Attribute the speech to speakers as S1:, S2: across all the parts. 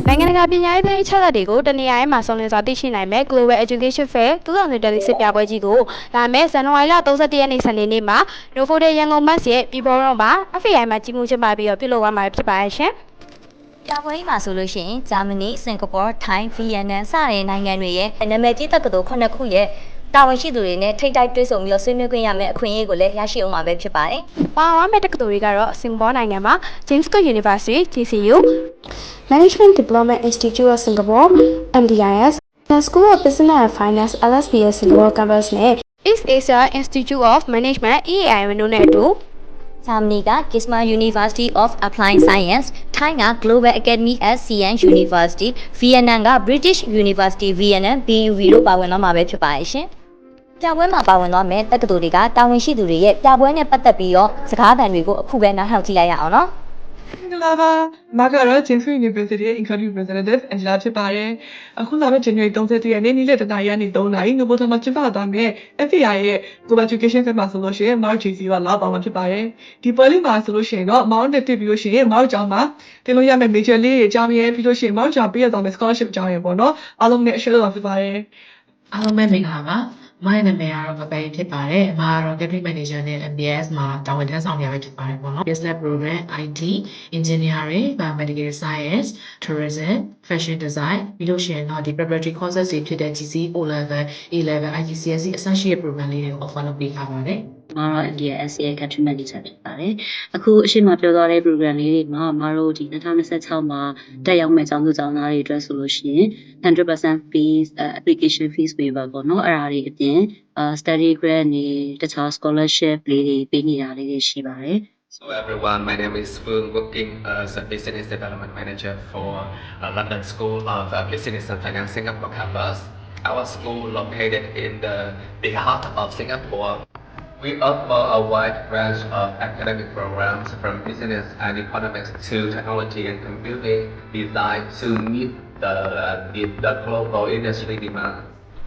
S1: နိုင်ငံတကာပညာရေးသင်အချက်အလက်တွေကိုတနေရာရဲ့မှာစုံလင်စွာသိရှိနိုင်မဲ့ Global Education Fair 2026ပြပွဲကြီးကိုလာမယ့်ဇန်နဝါရီလ31ရက်နေ့စနေနေ့မှာ Novotel ရန်ကုန်ဘတ်ရဲ့ပြည်ပေါ်တော့မှာ FAI မှာကြီးမှုကျင်းပပြီးတော့ပြုလုပ်သွားမှာဖြစ်ပါရဲ့ရှင်
S2: ။ပြပွဲမှာဆိုလို့ရှိရင်ဂျာမနီ၊စင်ကာပူ၊ထိုင်း၊ဗီယက်နမ်စတဲ့နိုင်ငံတွေရဲ့နာမည်ကြီးတက္ကသိုလ်9ခုရဲ့တာဝန်ရှိသူတွေနဲ့ထိပ်တိုက်တွေ့ဆုံပြီးတော့ဆွေးနွေးခွင့်ရမယ့်အခွင့်အရေးကိုလည်းရရှိအောင်မှာပဲဖြစ်ပါတယ်
S1: ။ပါဝင်မဲ့တက္ကသိုလ်တွေကတော့စင်ကာပူနိုင်ငံမှာ James Cook University GCU Management Diploma Institute of Singapore MDIS The School of Business and Finance LSBS Singapore Campus နဲ့ East Asia Institute of Management EAI တို့နဲ့အတူ
S2: ဂျာမနီက Gisma University of Applied Science ထိုင်းက Global Academy at Sian University ဗီယက်နမ်က British University Vietnam BUV တို့ပါဝင်တော့မှာပဲဖြစ်ပါရဲ့ရှင်။ပြပွဲမှာပါဝင်တော့မယ့်တက္ကသိုလ်တွေကတာဝန်ရှိသူတွေရဲ့ပြပွဲနဲ့ပတ်သက်ပြီးတော့စကားသံတွေကိုအခုပဲနားထောင်ကြည့်လိုက်ရအောင်နော်။
S3: မာကတော့ James University ရဲ့ Incoming Representative Angela ဖြစ်ပါတယ်။အခုလာမယ့် January 30ရက်နေ့နေ့လယ်တနာရီကနေ3နာရီ Novotel မှာကျင်းပသွားမယ့် FAI ရဲ့ Global Education Fair မှာဆိုလို့ရှိရင် March GC ကလာပါမှာဖြစ်ပါတယ်။ဒီပွဲလေးမှာဆိုလို့ရှိရင်တော့မောင်နဲ့တွေ့ပြီးလို့ရှိရင်မောင်ကျောင်းမှာတင်လို့ရမယ့် major လေးတွေအကြောင်းရင်းပြီးလို့ရှိရင်မောင်ကျောင်းပြရသွားမယ့် scholarship အကြောင်းရင်းပေါ့နော်။အားလုံးနဲ့ share လုပ်ဖြစ်ပါတယ်
S4: ။အားလုံးပဲမင်္ဂလာပါ။မိုင်းနာမည်ကတော့မပဲဖြစ်ပါတယ်။အမကတော့ Deputy Manager နဲ့ MBS မှာတာဝန်ထမ်းဆောင်နေရဖြစ်ပါတယ်ပေါ့နော်။ Business Program, IT, Engineering, Biomedical Science, Tourism, Fashion Design ပြီးလို့ရှိရင်တော့ဒီ Preparatory Courses တွေဖြစ်တဲ့ GC, O-Level, A-Level, IGCSE အစရှိတဲ့ program လေးတွေကို offer လုပ်ပေးထားပါတယ်။
S5: မတော် NDS ရဲ့ country manager ဖြစ်ပါတယ်။အခုအရှိမပြောသွားတဲ့ program လေးတွေမှာမတော်ဒီ2026မှာတက်ရောက်မဲ့ကျောင်းသူကျောင်းသားတွေအတွက်ဆိုလို့ရှိရင် 100% fees application fees waiver ပေါ့နော်အဲ့ဒါတွေအပြင်study grant တွေတခြား scholarship လေးတွေပေးနေတာလေးတွေရှိပါတယ်
S6: So everyone, my name is Phương, working as a Business Development Manager for London School of Business and Finance Singapore campus. Our school located in the big heart of Singapore. We offer a wide range of academic programs from business and economics to technology and computing designed to meet the global industry demand.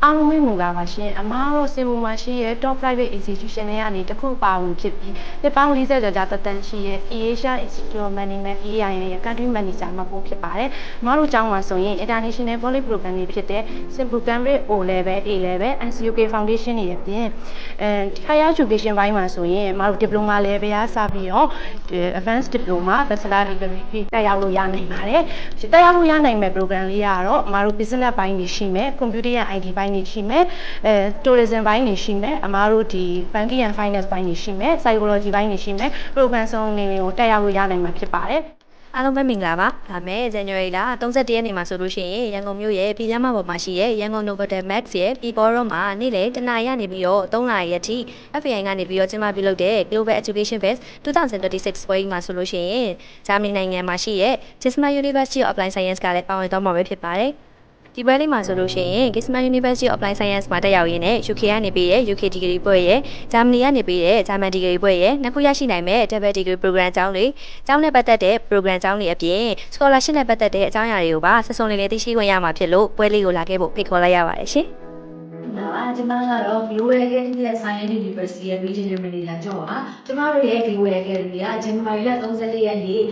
S1: အားလုံးမင်္ဂလာပါရှင်အမားတို့စင်မူမှာရှိရဲ့ top private institution တွေကနေတခုပါဝင်ဖြစ်ပြီးနှစ်ပေါင်း40ကျော်ကြာသက်တမ်းရှိရဲ့ Asia Institute of Management EAI ရဲ့ country manager မှာပို့ဖြစ်ပါတယ်အမားတို့ကျောင်းမှာဆိုရင် international poly program တွေဖြစ်တဲ့ simple Cambridge O level A level NCUK foundation တွေအပြင်higher education ဘိုင်းမှာဆိုရင်အမားတို့ diploma level ရာစပြီးတော့ advanced diploma bachelor degree တက်ရောက်လို့ရနိုင်ပါတယ်တက်ရောက်လို့ရနိုင်မဲ့ program လေးကတော့အမားတို့ business ဘိုင်းတွေရှိမယ် computer နဲ့ IT ဘိုင်းနေရှိမယ်tourism ဘိုင်းနေရှိမယ်အမားတို့ဒီ banking and finance ဘိုင်းနေရှိမယ် psychology ဘိုင်းနေရှိမယ် program စုံနေကိုတက်ရောက်လို့ရနိုင်မှာဖြစ်ပါတယ်
S2: အားလုံးပဲမင်္ဂလာပါ။ဒါမဲ့ January လ31ရက်နေ့မှာဆိုလို့ရှိရင်ရန်ကုန်မြို့ရဲ့ပြည်llamaပေါ်မှာရှိတဲ့ရန်ကုန် Novotel Max ရဲ့ပြည်ပေါ်တော့မှာနေ့လေတနာရီကနေပြီးတော့3နာရီအထိ FAI ကနေပြီးတော့ကျင်းပပြုလုပ်တဲ့ Global Education Fest 2026ပွဲမှာဆိုလို့ရှိရင်ဂျာမနီနိုင်ငံမှာရှိတဲ့ Gisma University of Applied Science ကလည်းပါဝင်တော့မှာပဲဖြစ်ပါတယ်။ဒီပွဲလေးမှာဆိုလို့ရှိရင် Gisma University of Applied Science မှာတက်ရောက်ရင်းနဲ့ UK ကနေပြီးတဲ့ UK degree ဘွဲ့ရဲ့ဂျာမနီကနေပြီးတဲ့ဂျာမန် degree ဘွဲ့ရဲ့နှစ်ခုရရှိနိုင်မဲ့ double degree program ကျောင်းတွေကျောင်းနဲ့ပတ်သက်တဲ့ program ကျောင်းတွေအပြင် scholarship နဲ့ပတ်သက်တဲ့အကြောင်းအရာတွေကိုပါဆက်စုံလေးလေးသိရှိခွင့်ရမှာဖြစ်လို့ပွဲလေးကိုလာခဲ့ဖို့ဖိတ်ခေါ်လိုက်ရပါတယ်ရှင်
S7: ကျမကတော့ Global Academy at Sian University ရဲ့ Regional Manager ကျော်ပါကျမတို့ရဲ့ Global Academy က January 34ရက်နေ့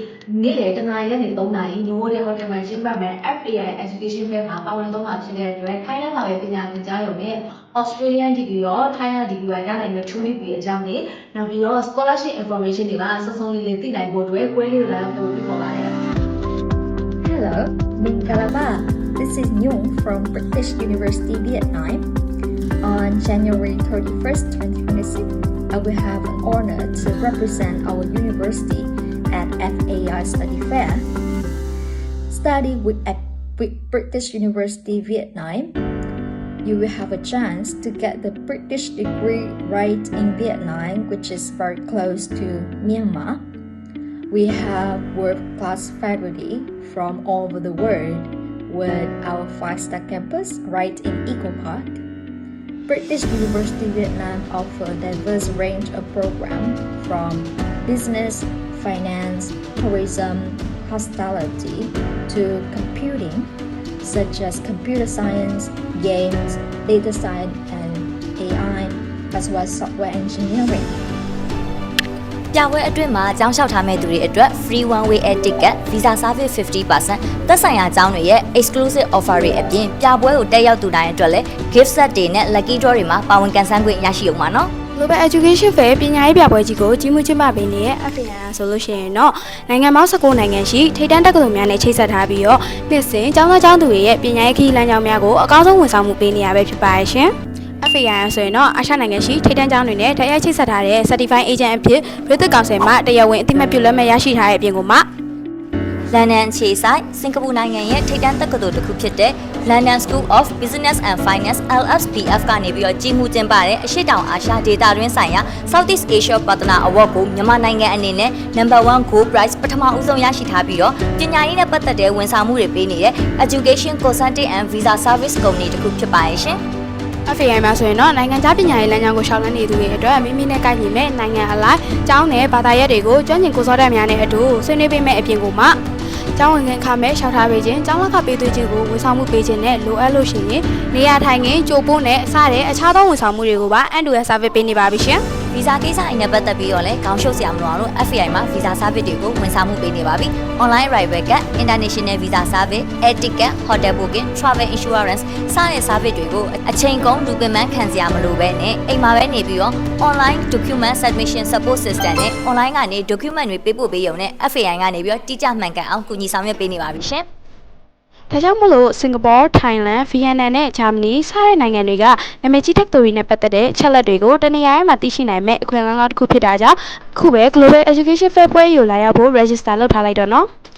S7: နေ့လယ်တနာရီကနေ3နာရီ Novotel Hotel မှာကျင်းပမယ့် FAI Education Fair မှာပါဝင်တော့မှာဖြစ်တဲ့အတွက်ထိုင်းနိုင်ငံရဲ့ပညာသင်ကြားရုံနဲ့ Australian degree ရောထိုင်းနိုင်ငံ degree ရနိုင်တဲ့ Tuition fee အကြောင်းနဲ့နောက်ပြီးတော့ scholarship information တွေကစုံစုံလေးလေးသိနိုင်ဖို့အတွက်ပွဲလေးကိုလာဖို့ဖိတ်ခေါ်ပါတယ်
S8: Hello, Mingalaba. This is Nhung from British University, Vietnam. On January 31st, 2026, I will have an honor to represent our university at FAI Study Fair. Study with British University, Vietnam. You will have a chance to get the British degree right in Vietnam, which is very close to Myanmar. We have world-class faculty from all over the world with our 5-star campus right in Eco Park. British University Vietnam offers a diverse range of programs from business, finance, tourism, hospitality to computing, such as computer science, games, data science, and AI, as well as software engineering.
S2: ပြပွဲအတွင်းမှာကျောင်းလျှောက်ထားမဲ့သူတွေအတွက် free one way air ticket visa service 50% သက်ဆိုင်ရာကျောင်းတွေရဲ့ exclusive offer တွေအပြင်ပြပွဲကိုတက်ရောက်သူတိုင်းအတွက်လည်း gift set တွေနဲ့ lucky draw တွေမှာပါဝင်ကန်ဆန်းခွင့်ရရှိအောင်ပါနော်
S9: Global Education Fair ပညာရေးပြပွဲကြီးကိုကြီးမှုကျင်းပပေးနေတဲ့ FAI ဆိုလို့ရှိရင်တော့နိုင်ငံပေါင်း19နိုင်ငံရှိထိပ်တန်းတက္ကသိုလ်များနဲ့ချိတ်ဆက်ထားပြီးတော့နှစ်စဉ်ကျောင်းသားကျောင်းသူတွေရဲ့ပညာရေးခရီးလမ်းကြောင်းများကိုအကောင်းဆုံးဝန်ဆောင်မှုပေးနေရပဲဖြစ်ပါရဲ့ရှင်။ FAI ဆိုရင်တော့အာရှနိုင်ငံရှိထိပ်တန်းကျောင်းတွေနဲ့တိုက်ရိုက်ချိတ်ဆက်ထားတဲ့ Certified Agent အဖြစ်ပြည်သူ့ကောင်စီမှတရားဝင်အသိအမှတ်ပြုလက်မှတ်ရရှိထားတဲ့အပြင်ကိုမှ
S2: London ခြေဆိုင်စင်ကာပူနိုင်ငံရဲ့ထိပ်တန်းတက္ကသိုလ်တစ်ခုဖြစ်တဲ့ London School of Business and Finance LSBF ကနေပြီးတော့ကြီးမှုကျင်းပတဲ့အရှေ့တောင်အာရှဒေသတွင်းဆိုင်ရာ Southeast Asia Partner Award ကိုမြန်မာနိုင်ငံအနေနဲ့ No. 1 Gold Prize ပထမဦးဆုံးရရှိထားပြီးတော့ပညာရေးနဲ့ပတ်သက်တဲ့ဝန်ဆောင်မှုတွေပေးနေတဲ့ Education Consulting and Visa Service Company တစ်ခုဖြစ်ပါရဲ့ရှင်။
S9: FAI မှာဆိုရင်တော့နိုင်ငံခြားပညာရေးလမ်းကြောင်းကိုရှောင်လန်းနေသူတွေအတွက်မိမိနဲ့ကိုက်ညီမဲ့နိုင်ငံအလိုက်ကျောင်းနယ်ဘာသာရပ်တွေကိုကျွမ်းကျင်ကိုယ်စားလှယ်များနဲ့အတူဆွေးနွေးပေးမဲ့အပြင်ကိုမှကျောင်းဝင်ခန်းခမဲ့ရှောက်ထားပေးခြင်းကျောင်းလက်ခပေးသွင်းခြင်းကိုဝန်ဆောင်မှုပေးခြင်းနဲ့လိုအပ်လို့ရှိရင်နေရာထိုင်ခင်းကြိုပို့နဲ့အစားတဲ့အခြားသောဝန်ဆောင်မှုတွေကိုပါ end-to-end service ပေးနေပါပြီရှင်
S2: ။ Visa ကိစ္စအိမ်နဲ့ပတ်သက်ပြီးတော့လည်းခေါင်းရှုပ်စရာမလိုအောင်လို့ FAI မှာ Visa Service တွေကိုဝန်ဆောင်မှုပေးနေပါပြီ။ Online arrival က International Visa Service, Air Ticket, Hotel Booking, Travel Insurance စတဲ့ service တွေကိုအချိန်ကုန်လူပင်ပန်းခံစရာမလိုပဲနဲ့အိမ်မှာပဲနေပြီးတော့ Online Document Submission Support System နဲ့ Online ကနေ document တွေပေးပို့ပေးရုံနဲ့ FAI ကနေပြီးတော့တိကျမှန်ကန်အောင်ကူညီဆောင်ရွက်ပေးနေပါပြီရှင်။
S9: ဒါကြောင့်မလို့စင်ကာပူ၊ထိုင်းလန်၊ဗီယက်နမ်နဲ့ဂျာမနီစတဲ့နိုင်ငံတွေကနာမည်ကြီးတက္ကသိုလ်တွေနဲ့ပတ်သက်တဲ့ချက်လက်တွေကိုတနေရာထဲမှာသိရှိနိုင်မဲ့အခွင့်အလမ်းတစ်ခုဖြစ်တာကြောင့်အခုပဲ Global Education Fair ပွဲကိုလာရောက်ဖို့ register လုပ်ထားလိုက်တော့နော်။